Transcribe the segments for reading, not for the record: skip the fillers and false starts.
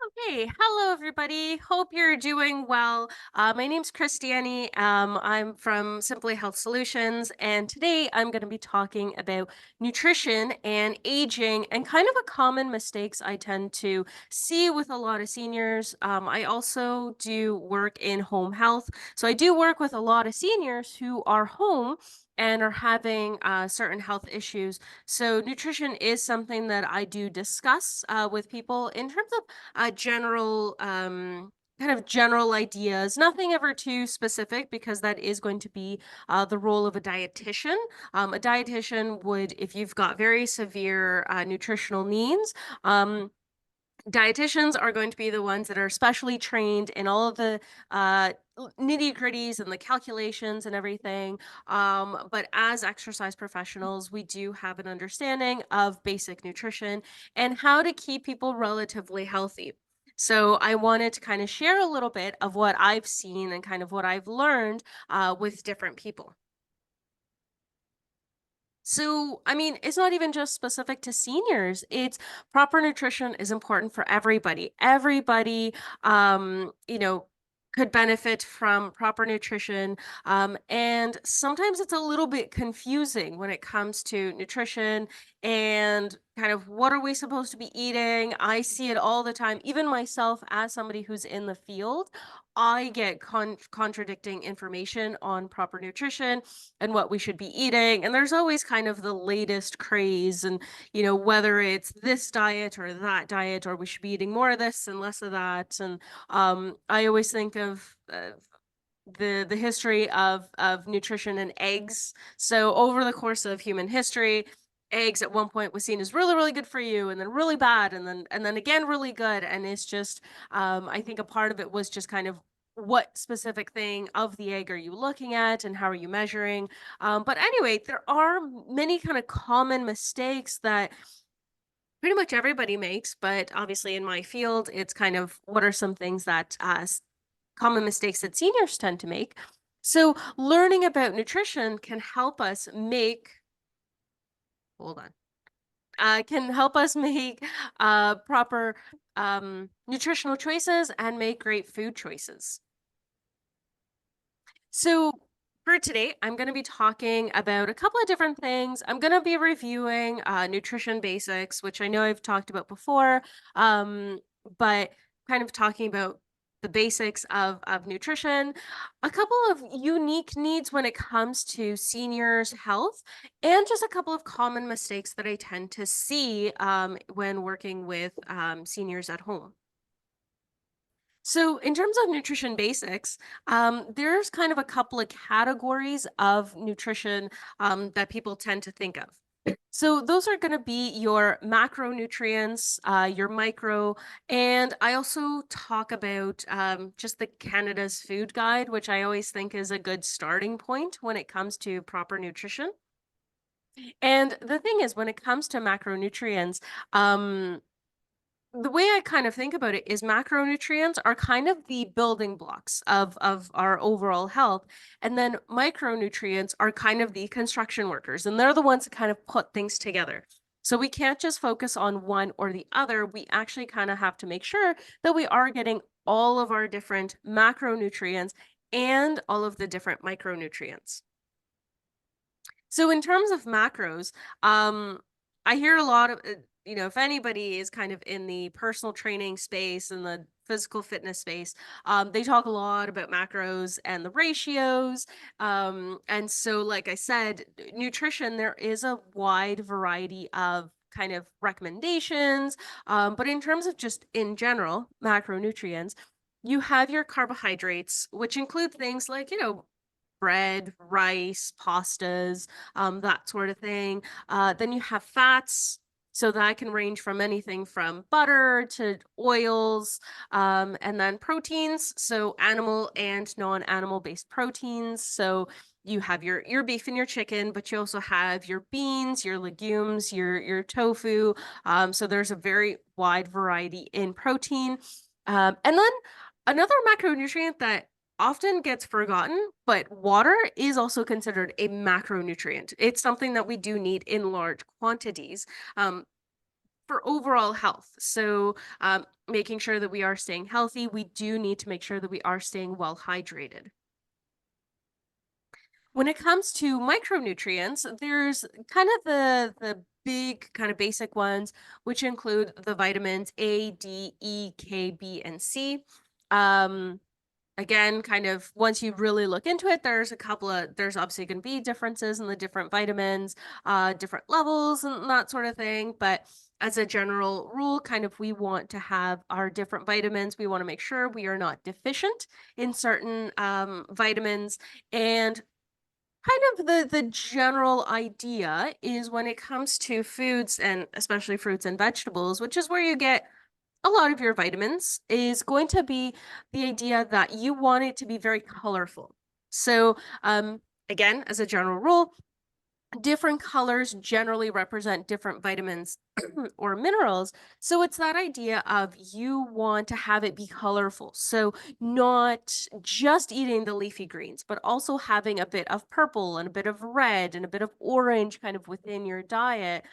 Okay, hello everybody. Hope you're doing well. My name's Cristiane. I'm from Simply Health Solutions, and today I'm going to be talking about nutrition and aging and kind of a common mistakes I tend to see with a lot of seniors. I also do work in home health, so I do work with a lot of seniors who are home and are having certain health issues. So nutrition is something that I do discuss with people in terms of general kind of general ideas, nothing ever too specific because that is going to be the role of a dietitian. A dietitian would, if you've got very severe nutritional needs, dietitians are going to be the ones that are specially trained in all of the nitty gritties and the calculations and everything. But as exercise professionals, we do have an understanding of basic nutrition and how to keep people relatively healthy. So I wanted to kind of share a little bit of what I've seen and kind of what I've learned with different people. So, I mean, it's not even just specific to seniors. It's proper nutrition is important for everybody. Everybody, could benefit from proper nutrition. And sometimes it's a little bit confusing when it comes to nutrition and kind of what are we supposed to be eating. I see it all the time. Even myself, as somebody who's in the field, I get contradicting information on proper nutrition and what we should be eating. And there's always kind of the latest craze, and whether it's this diet or that diet, or we should be eating more of this and less of that. And I always think of the history of nutrition and eggs. So over the course of human history, eggs at one point was seen as really really good for you, and then really bad, and then again really good. And it's just I think a part of it was just kind of what specific thing of the egg are you looking at and how are you measuring. But anyway, there are many kind of common mistakes that pretty much everybody makes, but obviously in my field it's kind of what are some things that common mistakes that seniors tend to make. So learning about nutrition can help us make hold on can help us make proper nutritional choices and make great food choices. So for today, I'm going to be talking about a couple of different things. I'm going to be reviewing nutrition basics, which I know I've talked about before, um, but kind of talking about the basics of nutrition, a couple of unique needs when it comes to seniors' health, and just a couple of common mistakes that I tend to see when working with seniors at home. So, in terms of nutrition basics, there's kind of a couple of categories of nutrition that people tend to think of. So, those are going to be your macronutrients, your micro, and I also talk about just the Canada's Food Guide, which I always think is a good starting point when it comes to proper nutrition. And the thing is, when it comes to macronutrients, the way I kind of think about it is macronutrients are kind of the building blocks of our overall health, and then micronutrients are kind of the construction workers, and they're the ones that kind of put things together. So we can't just focus on one or the other. We actually kind of have to make sure that we are getting all of our different macronutrients and all of the different micronutrients. So in terms of macros, I hear a lot of, if anybody is kind of in the personal training space and the physical fitness space, they talk a lot about macros and the ratios. And so, like I said, nutrition, there is a wide variety of kind of recommendations. But in terms of just in general, macronutrients, you have your carbohydrates, which include things like, bread, rice, pastas, that sort of thing. Then you have fats. So that can range from anything from butter to oils, and then proteins. So animal and non-animal based proteins. So you have your beef and your chicken, but you also have your beans, your legumes, your tofu. So there's a very wide variety in protein. And then another macronutrient that often gets forgotten, but water is also considered a macronutrient. It's something that we do need in large quantities. Um, for overall health. So, making sure that we are staying healthy, we do need to make sure that we are staying well hydrated. When it comes to micronutrients, there's kind of the big kind of basic ones, which include the vitamins A, D, E, K, B, and C. Um, Again, kind of once you really look into it, there's obviously going to be differences in the different vitamins, different levels and that sort of thing. But as a general rule, kind of we want to have our different vitamins. We want to make sure we are not deficient in certain vitamins. And kind of the general idea is when it comes to foods and especially fruits and vegetables, which is where you get a lot of your vitamins, is going to be the idea that you want it to be very colorful. So, again, as a general rule, different colors generally represent different vitamins or minerals. So it's that idea of you want to have it be colorful. So not just eating the leafy greens, but also having a bit of purple and a bit of red and a bit of orange kind of within your diet.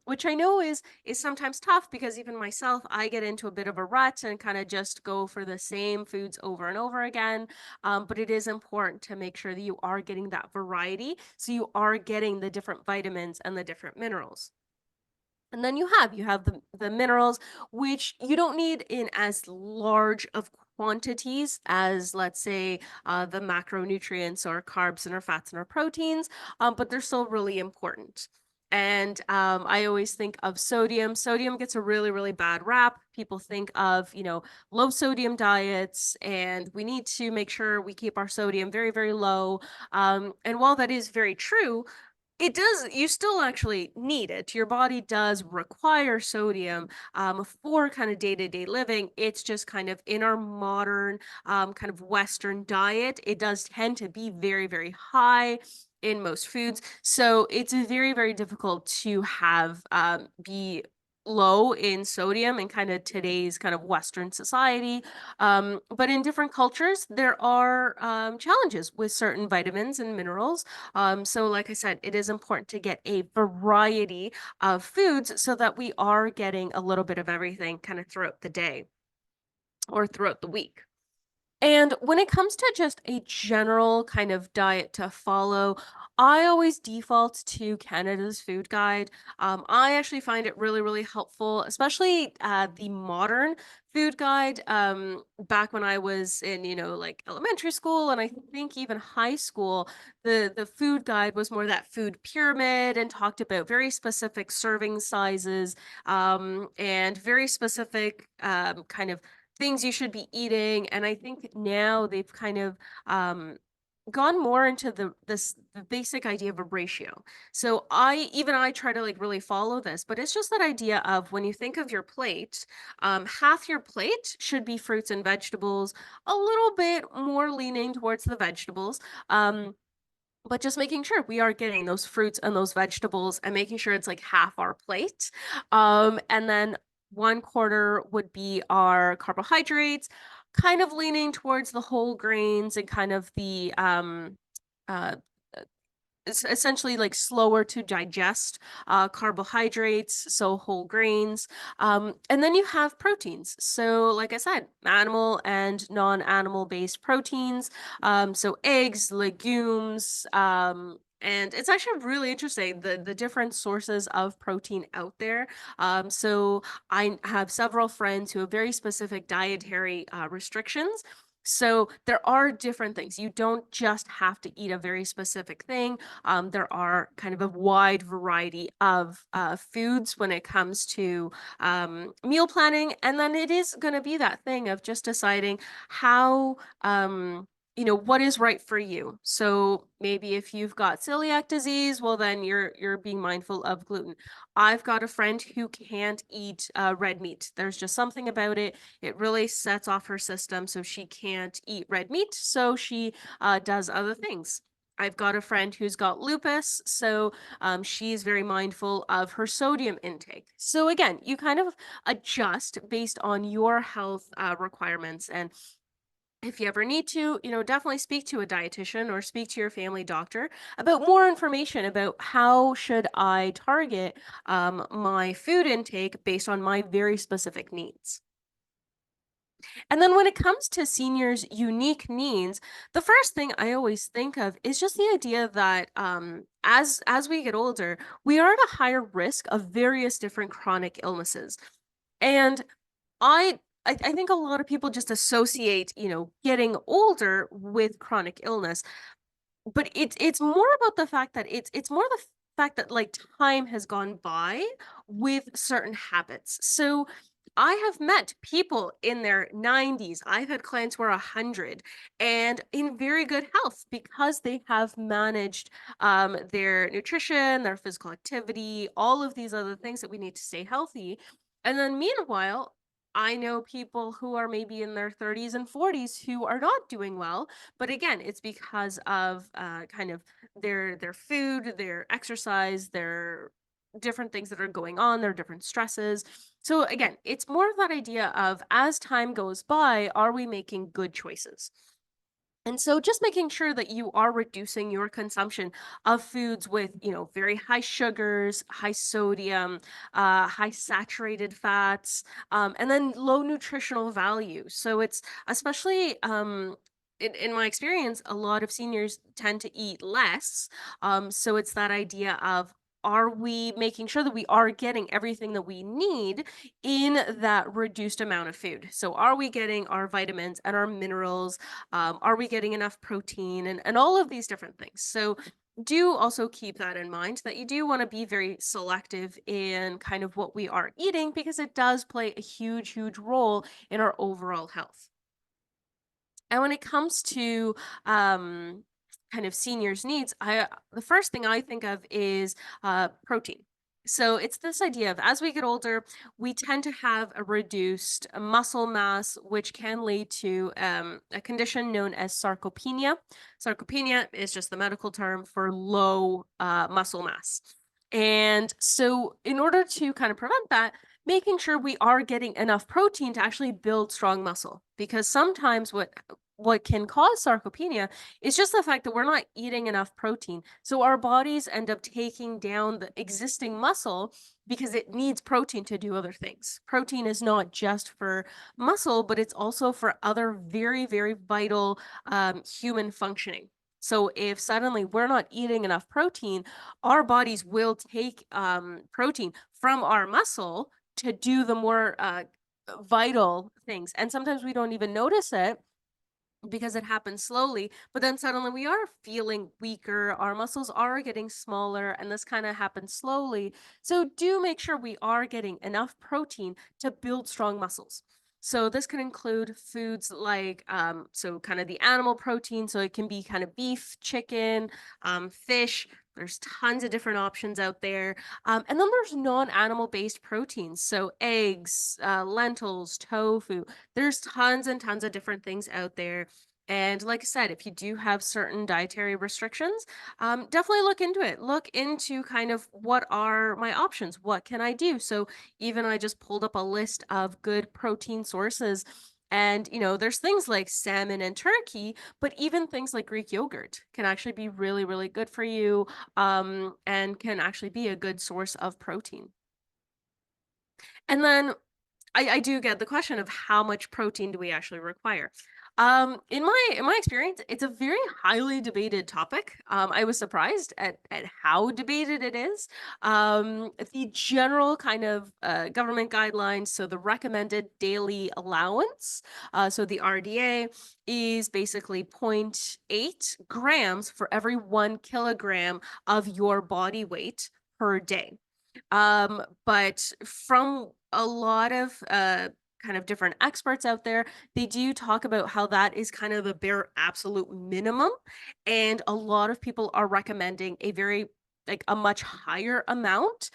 Which I know is sometimes tough because even myself, I get into a bit of a rut and kind of just go for the same foods over and over again. But it is important to make sure that you are getting that variety. So you are getting the different vitamins and the different minerals. And then you have the minerals, which you don't need in as large of quantities as, let's say, the macronutrients or carbs and our fats and our proteins, but they're still really important. And I always think of sodium. Sodium gets a really, really bad rap. People think of, low sodium diets, and we need to make sure we keep our sodium very, very low. And while that is very true, you still actually need it. Your body does require sodium for kind of day-to-day living. It's just kind of in our modern kind of Western diet, it does tend to be very, very high in most foods. So it's very, very difficult to have be low in sodium in kind of today's kind of Western society. But in different cultures, there are challenges with certain vitamins and minerals. So like I said, it is important to get a variety of foods so that we are getting a little bit of everything kind of throughout the day or throughout the week. And when it comes to just a general kind of diet to follow, I always default to Canada's Food Guide. I actually find it really, really helpful, especially the modern food guide. Back when I was in, like elementary school and I think even high school, the food guide was more that food pyramid and talked about very specific serving sizes, and very specific kind of things you should be eating. And I think now they've kind of gone more into the basic idea of a ratio. So I try to like really follow this, but it's just that idea of when you think of your plate, half your plate should be fruits and vegetables, a little bit more leaning towards the vegetables. But just making sure we are getting those fruits and those vegetables and making sure it's like half our plate. And then one quarter would be our carbohydrates, kind of leaning towards the whole grains and kind of the uh it's essentially like slower to digest carbohydrates, so whole grains. And then you have proteins. So, like I said, animal and non-animal based proteins. So eggs, legumes, and it's actually really interesting the different sources of protein out there. So I have several friends who have very specific dietary restrictions. So there are different things. You don't just have to eat a very specific thing. There are kind of a wide variety of foods when it comes to meal planning. And then it is going to be that thing of just deciding how, what is right for you. So maybe if you've got celiac disease, well, then you're being mindful of gluten. I've got a friend who can't eat red meat. There's just something about it. It really sets off her system, so she can't eat red meat. So she does other things. I've got a friend who's got lupus, so she's very mindful of her sodium intake. So again, you kind of adjust based on your health requirements. And If you ever need to, definitely speak to a dietitian or speak to your family doctor about more information about how should I target my food intake based on my very specific needs. And then when it comes to seniors' unique needs, the first thing I always think of is just the idea that as we get older, we are at a higher risk of various different chronic illnesses. And I think a lot of people just associate, getting older with chronic illness, but it's more about the fact that it's more the fact that, like, time has gone by with certain habits. So, I have met people in their 90s. I've had clients who are 100 and in very good health because they have managed, their nutrition, their physical activity, all of these other things that we need to stay healthy. And then meanwhile, I know people who are maybe in their 30s and 40s who are not doing well, but again, it's because of kind of their food, their exercise, their different things that are going on, their different stresses. So again, it's more of that idea of as time goes by, are we making good choices? And so just making sure that you are reducing your consumption of foods with, very high sugars, high sodium, high saturated fats, and then low nutritional value. So it's especially in my experience, a lot of seniors tend to eat less. So it's that idea of, are we making sure that we are getting everything that we need in that reduced amount of food? So are we getting our vitamins and our minerals? Are we getting enough protein and all of these different things? So do also keep that in mind, that you do want to be very selective in kind of what we are eating, because it does play a huge, huge role in our overall health. And when it comes to kind of seniors' needs, the first thing I think of is protein. So it's this idea of, as we get older, we tend to have a reduced muscle mass, which can lead to a condition known as sarcopenia. Sarcopenia is just the medical term for low muscle mass. And so, in order to kind of prevent that, making sure we are getting enough protein to actually build strong muscle, because sometimes what can cause sarcopenia is just the fact that we're not eating enough protein. So our bodies end up taking down the existing muscle because it needs protein to do other things. Protein is not just for muscle, but it's also for other very, very vital human functioning. So if suddenly we're not eating enough protein, our bodies will take protein from our muscle to do the more vital things. And sometimes we don't even notice it because it happens slowly, but then suddenly we are feeling weaker, our muscles are getting smaller, and this kind of happens slowly. So do make sure we are getting enough protein to build strong muscles. So this can include foods like so kind of the animal protein, so it can be kind of beef, chicken, fish. There's tons of different options out there. And then there's non-animal based proteins, so eggs, lentils, tofu. There's tons and tons of different things out there. And like I said, if you do have certain dietary restrictions, definitely look into it. Look into kind of, what are my options? What can I do? So even I just pulled up a list of good protein sources. And, there's things like salmon and turkey, but even things like Greek yogurt can actually be really, really good for you, and can actually be a good source of protein. And then I do get the question of how much protein do we actually require? In my experience, it's a very highly debated topic. I was surprised at how debated it is. The general kind of government guidelines, so the recommended daily allowance, so the RDA, is basically zero point 0.8 grams for every 1 kilogram of your body weight per day. But from a lot of kind of different experts out there, they do talk about how that is kind of the bare absolute minimum. And a lot of people are recommending a very, like, a much higher amount.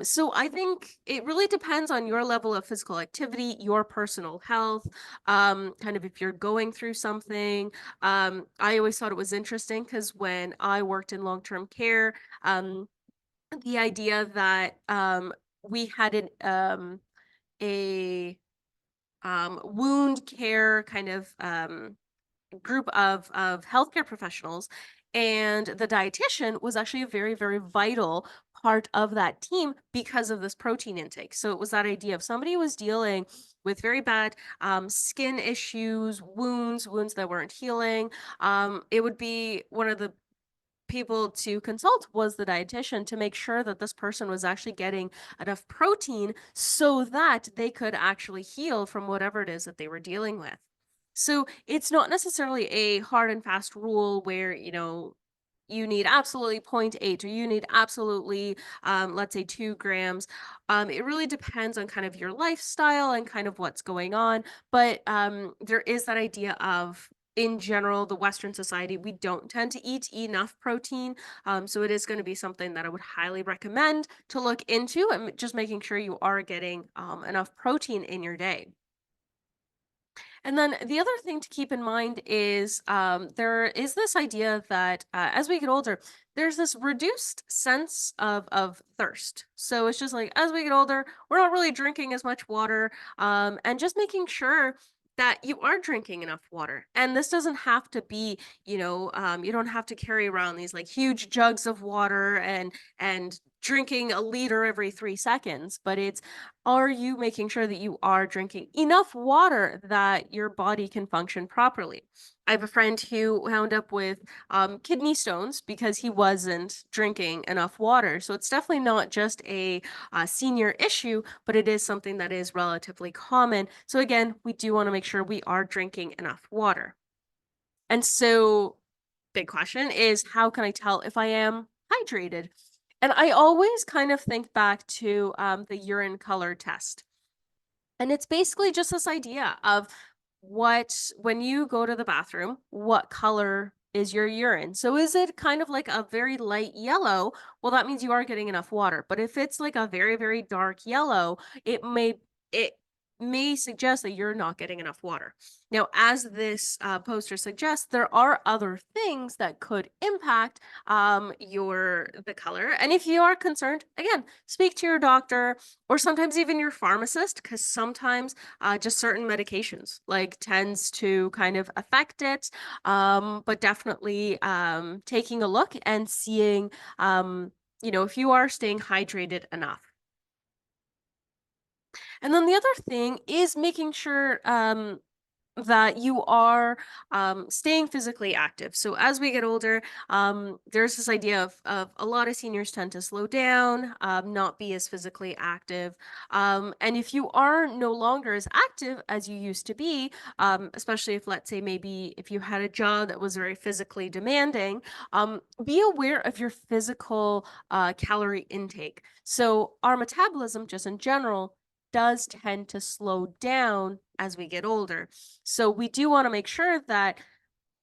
So I think it really depends on your level of physical activity, your personal health, kind of if you're going through something. I always thought it was interesting because when I worked in long-term care, the idea that we had a wound care kind of group of healthcare professionals, and the dietitian was actually a very, very vital part of that team because of this protein intake. So it was that idea of somebody who was dealing with very bad skin issues, wounds that weren't healing. It would be one of the people to consult was the dietitian to make sure that this person was actually getting enough protein so that they could actually heal from whatever it is that they were dealing with. So it's not necessarily a hard and fast rule where, you need absolutely zero point 0.8 or you need absolutely, let's say 2 grams. It really depends on kind of your lifestyle and kind of what's going on. But there is that idea of, in general, the Western society, we don't tend to eat enough protein. So it is going to be something that I would highly recommend to look into, and just making sure you are getting enough protein in your day. And then the other thing to keep in mind is there is this idea that as we get older, there's this reduced sense of thirst. So it's just like as we get older, we're not really drinking as much water, and just making sure that you are drinking enough water. And this doesn't have to be, you don't have to carry around these like huge jugs of water and drinking a liter every 3 seconds, but it's, are you making sure that you are drinking enough water that your body can function properly? I have a friend who wound up with kidney stones because he wasn't drinking enough water. So it's definitely not just a senior issue, but it is something that is relatively common. So again, we do want to make sure we are drinking enough water. And so, big question is, how can I tell if I am hydrated? And I always kind of think back to the urine color test. And it's basically just this idea of when you go to the bathroom, what color is your urine? So is it kind of like a very light yellow? Well, that means you are getting enough water. But if it's like a very, very dark yellow, it may suggest that you're not getting enough water. Now, as this poster suggests, there are other things that could impact the color. And if you are concerned, again, speak to your doctor or sometimes even your pharmacist, because sometimes just certain medications like tends to kind of affect it. But definitely taking a look and seeing, if you are staying hydrated enough. And then the other thing is making sure that you are staying physically active. So as we get older, there's this idea of a lot of seniors tend to slow down, not be as physically active. And if you are no longer as active as you used to be, especially if, let's say, maybe if you had a job that was very physically demanding, be aware of your physical calorie intake. So our metabolism, just in general, does tend to slow down as we get older. So we do want to make sure that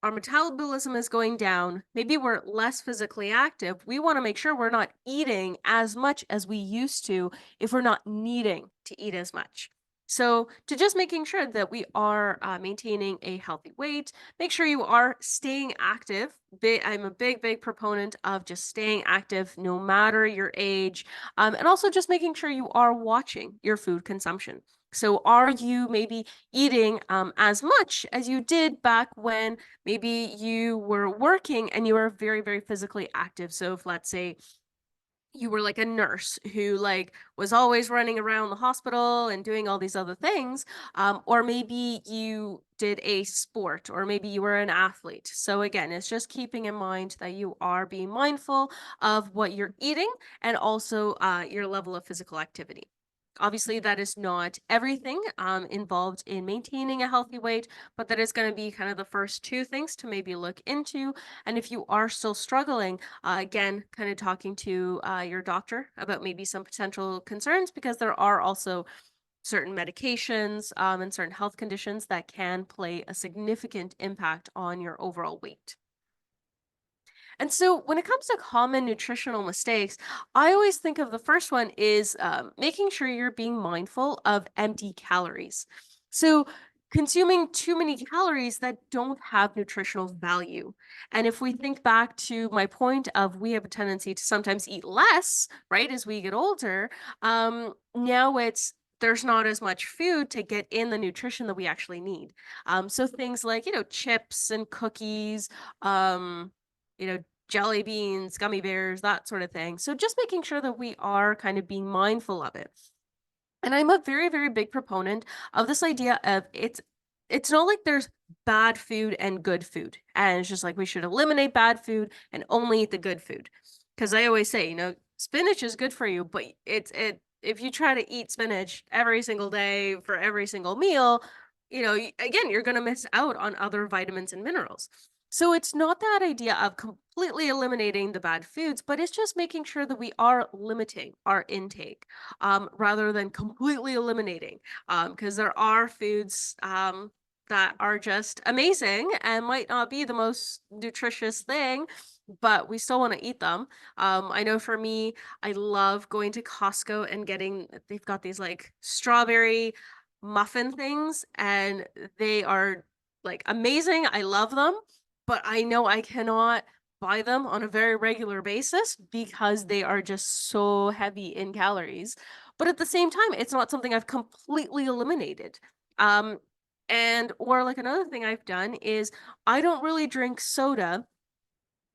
our metabolism is going down. Maybe we're less physically active. We want to make sure we're not eating as much as we used to if we're not needing to eat as much. So, to just making sure that we are maintaining a healthy weight, make sure you are staying active. I'm a big, big proponent of just staying active no matter your age. And also just making sure you are watching your food consumption. So, are you maybe eating as much as you did back when maybe you were working and you were very, very physically active? So, if, let's say, you were like a nurse who like was always running around the hospital and doing all these other things, or maybe you did a sport, or maybe you were an athlete. So again, it's just keeping in mind that you are being mindful of what you're eating and also your level of physical activity. Obviously, that is not everything involved in maintaining a healthy weight, but that is going to be kind of the first two things to maybe look into. And if you are still struggling, again, kind of talking to your doctor about maybe some potential concerns, because there are also certain medications and certain health conditions that can play a significant impact on your overall weight. And so when it comes to common nutritional mistakes, I always think of the first one is making sure you're being mindful of empty calories. So consuming too many calories that don't have nutritional value. And if we think back to my point of we have a tendency to sometimes eat less, right, as we get older, now it's there's not as much food to get in the nutrition that we actually need. So things like, chips and cookies, um, you know, jelly beans, gummy bears, that sort of thing. So just making sure that we are kind of being mindful of it. And I'm a very, very big proponent of this idea of it's not like there's bad food and good food. And it's just like we should eliminate bad food and only eat the good food. Because I always say, spinach is good for you, but it if you try to eat spinach every single day for every single meal, again, you're going to miss out on other vitamins and minerals. So it's not that idea of completely eliminating the bad foods, but it's just making sure that we are limiting our intake, rather than completely eliminating. Because there are foods that are just amazing and might not be the most nutritious thing, but we still want to eat them. I know for me, I love going to Costco and they've got these like strawberry muffin things, and they are like amazing. I love them, but I know I cannot buy them on a very regular basis because they are just so heavy in calories. But at the same time, it's not something I've completely eliminated. Um, or like another thing I've done is I don't really drink soda,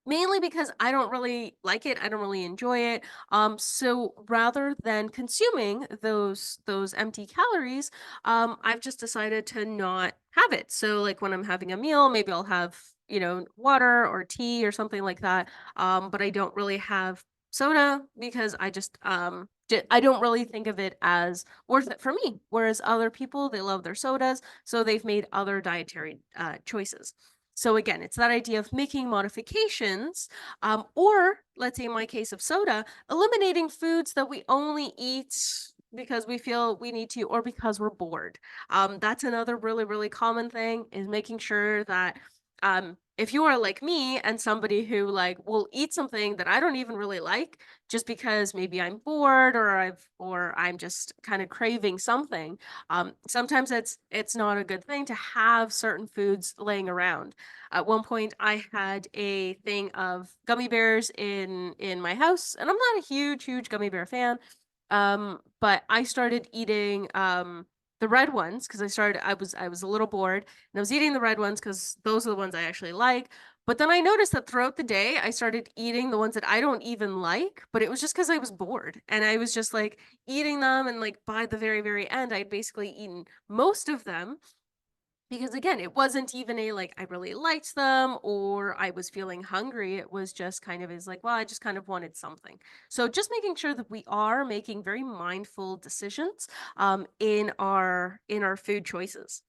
mainly because I don't really like it, I don't really enjoy it. So rather than consuming those empty calories, I've just decided to not have it. So like when I'm having a meal, maybe I'll have, water or tea or something like that. But I don't really have soda because I don't really think of it as worth it for me. Whereas other people, they love their sodas, so they've made other dietary choices. So again, it's that idea of making modifications, or let's say in my case of soda, eliminating foods that we only eat because we feel we need to or because we're bored. That's another really, really common thing, is making sure that if you are like me and somebody who like will eat something that I don't even really like just because maybe I'm bored or I'm just kind of craving something, sometimes it's not a good thing to have certain foods laying around. At one point, I had a thing of gummy bears in my house, and I'm not a huge, huge gummy bear fan. But I started eating the red ones because I was a little bored, and I was eating the red ones because those are the ones I actually like. But then I noticed that throughout the day, I started eating the ones that I don't even like, but it was just because I was bored and I was just like eating them. And like by the very, very end, I'd basically eaten most of them because again, it wasn't even a like I really liked them or I was feeling hungry. It was just kind of is like, well, I just kind of wanted something. So just making sure that we are making very mindful decisions in our food choices.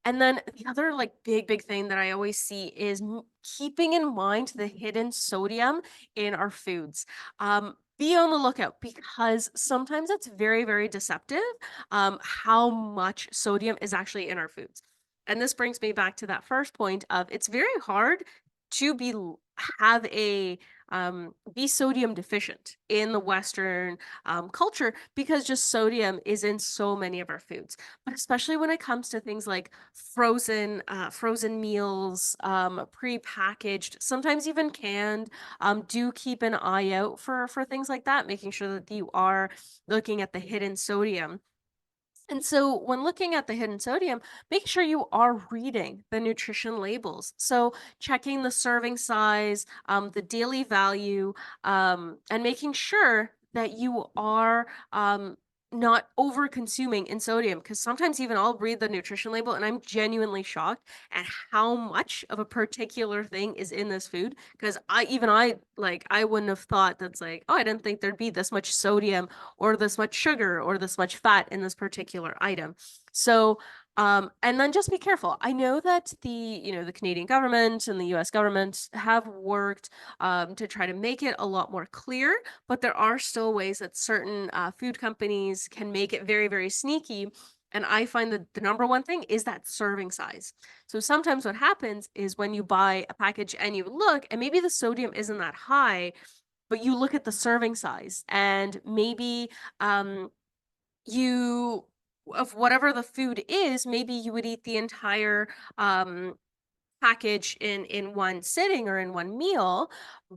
And then the other like big, big thing that I always see is keeping in mind the hidden sodium in our foods. Be on the lookout because sometimes it's very, very deceptive, how much sodium is actually in our foods. And this brings me back to that first point of it's very hard to have a be sodium deficient in the Western culture because just sodium is in so many of our foods, but especially when it comes to things like frozen meals, pre-packaged, sometimes even canned. Do keep an eye out for things like that, making sure that you are looking at the hidden sodium. And so, when looking at the hidden sodium, make sure you are reading the nutrition labels. So, checking the serving size, the daily value, and making sure that you are not over consuming in sodium. Because sometimes, even I'll read the nutrition label and I'm genuinely shocked at how much of a particular thing is in this food. Because I wouldn't have thought that's like, oh, I didn't think there'd be this much sodium or this much sugar or this much fat in this particular item. So, and then just be careful. I know that the Canadian government and the US government have worked to try to make it a lot more clear, but there are still ways that certain food companies can make it very, very sneaky. And I find that the number one thing is that serving size. So sometimes what happens is when you buy a package and you look, and maybe the sodium isn't that high, but you look at the serving size and maybe um you of whatever the food is, maybe you would eat the entire um package in one sitting or in one meal,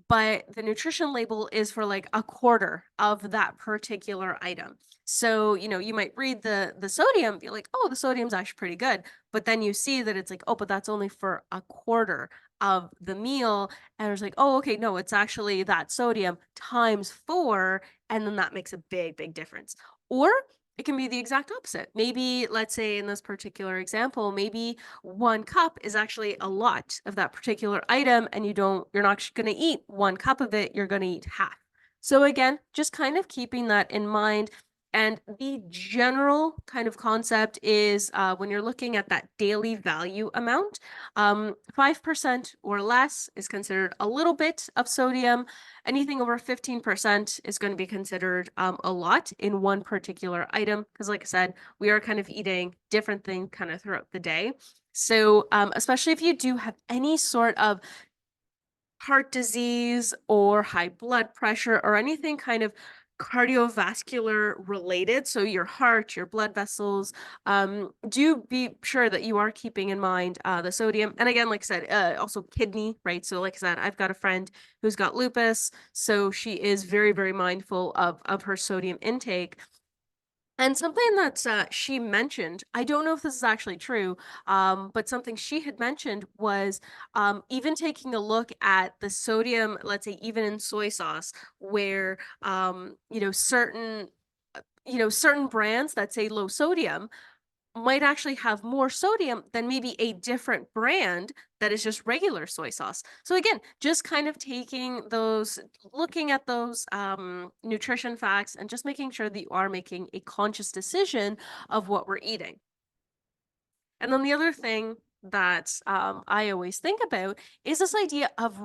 but the nutrition label is for like a quarter of that particular item. So, you might read the sodium, be like, "Oh, the sodium's actually pretty good." But then you see that it's like, "Oh, but that's only for a quarter of the meal." And it's like, "Oh, okay, no, it's actually that sodium times 4." And then that makes a big, big difference. Or it can be the exact opposite. Maybe, let's say in this particular example, maybe 1 cup is actually a lot of that particular item, and you're not going to eat 1 cup of it, you're going to eat half. So again, just kind of keeping that in mind. And the general kind of concept is when you're looking at that daily value amount, 5% or less is considered a little bit of sodium. Anything over 15% is going to be considered a lot in one particular item. Because like I said, we are kind of eating different things kind of throughout the day. So especially if you do have any sort of heart disease or high blood pressure or anything kind of cardiovascular related, so your heart, your blood vessels, do be sure that you are keeping in mind the sodium. And again, like I said, also kidney, right? So like I said, I've got a friend who's got lupus, so she is very, very mindful of her sodium intake. And something that she mentioned, I don't know if this is actually true, but something she had mentioned was even taking a look at the sodium, let's say even in soy sauce, where certain brands that say low sodium might actually have more sodium than maybe a different brand that is just regular soy sauce. So again, just kind of looking at those nutrition facts and just making sure that you are making a conscious decision of what we're eating. And then the other thing that I always think about is this idea of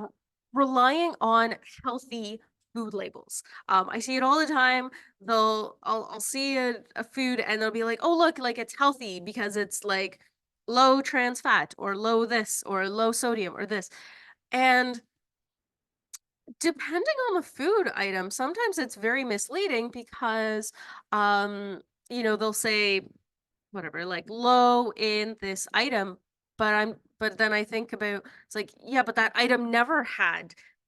relying on healthy food labels. I see it all the time. I'll see a food and they'll be like, "Oh, look, like it's healthy because it's like low trans fat or low this or low sodium or this." And depending on the food item, sometimes it's very misleading because they'll say whatever, like low in this item, but then I think about it's like, yeah, but that item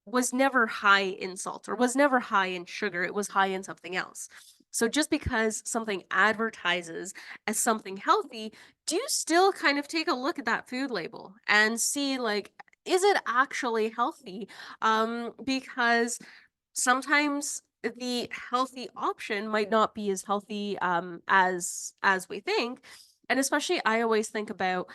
was never high in salt or was never high in sugar. It was high in something else. So just because something advertises as something healthy, do you still kind of take a look at that food label and see like, is it actually healthy? Because sometimes the healthy option might not be as healthy as we think. And especially I always think about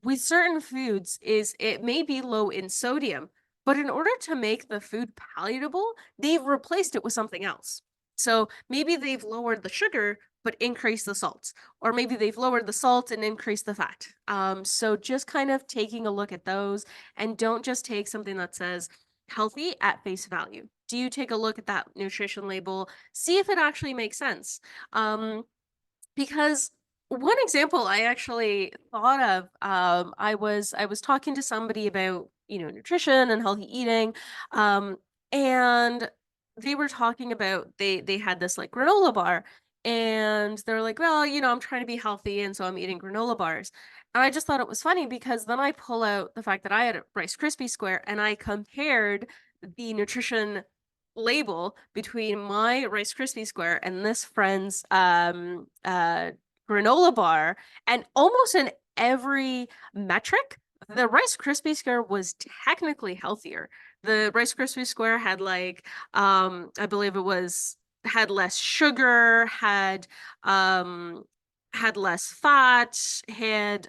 with certain foods is it may be low in sodium, but in order to make the food palatable, they've replaced it with something else. So maybe they've lowered the sugar but increased the salt, or maybe they've lowered the salt and increased the fat. So just kind of taking a look at those, and don't just take something that says healthy at face value. Do you take a look at that nutrition label, see if it actually makes sense? Because one example I actually thought of, I was talking to somebody about, nutrition and healthy eating, and they were talking about they had this like granola bar, and they're like, well, I'm trying to be healthy, and so I'm eating granola bars. And I just thought it was funny because then I pull out the fact that I had a Rice Krispie square and I compared the nutrition label between my Rice Krispie square and this friend's granola bar, and almost in every metric, the Rice Krispie square was technically healthier. The Rice Krispie square had like I believe it was had less sugar, had less fat, had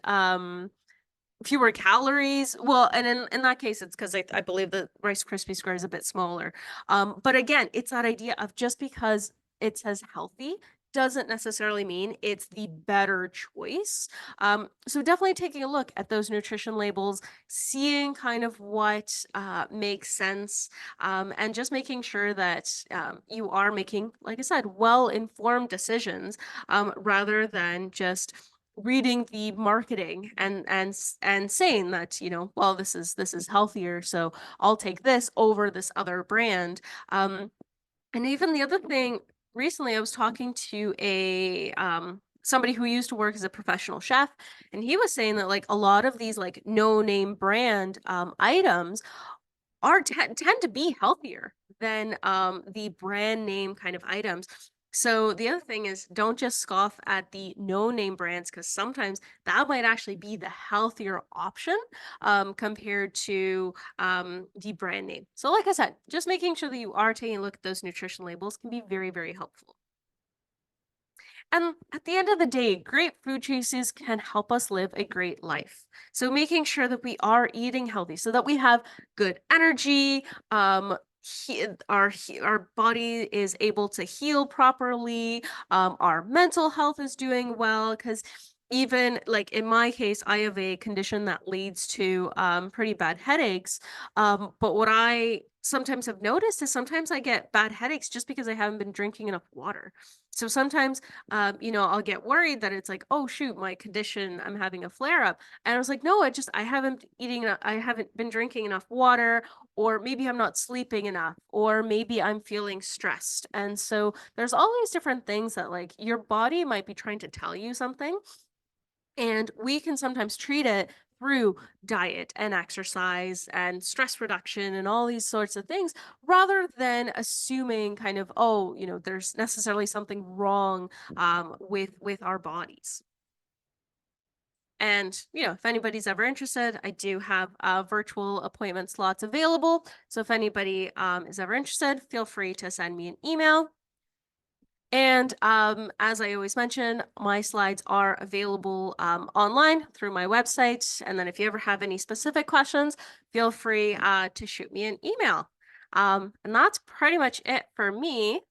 fewer calories. Well, and in that case, it's because I believe the Rice Krispie square is a bit smaller. But again, it's that idea of just because it says healthy doesn't necessarily mean it's the better choice. So definitely taking a look at those nutrition labels, seeing kind of what makes sense, and just making sure that you are making, like I said, well-informed decisions, rather than just reading the marketing and saying that, well, this is healthier, so I'll take this over this other brand. And even the other thing, recently I was talking to somebody who used to work as a professional chef, and he was saying that like a lot of these like no name brand items are tend to be healthier than the brand name kind of items. So the other thing is don't just scoff at the no name brands because sometimes that might actually be the healthier option compared to the brand name. So like I said, just making sure that you are taking a look at those nutrition labels can be very, very helpful. And at the end of the day, great food choices can help us live a great life. So making sure that we are eating healthy so that we have good energy, our body is able to heal properly, our mental health is doing well because even like in my case, I have a condition that leads to pretty bad headaches. But what I sometimes have noticed is sometimes I get bad headaches just because I haven't been drinking enough water. So sometimes I'll get worried that it's like, oh shoot, my condition, I'm having a flare up. And I was like, no, I haven't I haven't been drinking enough water, or maybe I'm not sleeping enough, or maybe I'm feeling stressed. And so there's all these different things that like your body might be trying to tell you something. And we can sometimes treat it through diet and exercise and stress reduction and all these sorts of things rather than assuming kind of, oh, there's necessarily something wrong with our bodies. And, if anybody's ever interested, I do have virtual appointment slots available. So if anybody is ever interested, feel free to send me an email. And as I always mention, my slides are available online through my website. And then if you ever have any specific questions, feel free to shoot me an email. And that's pretty much it for me.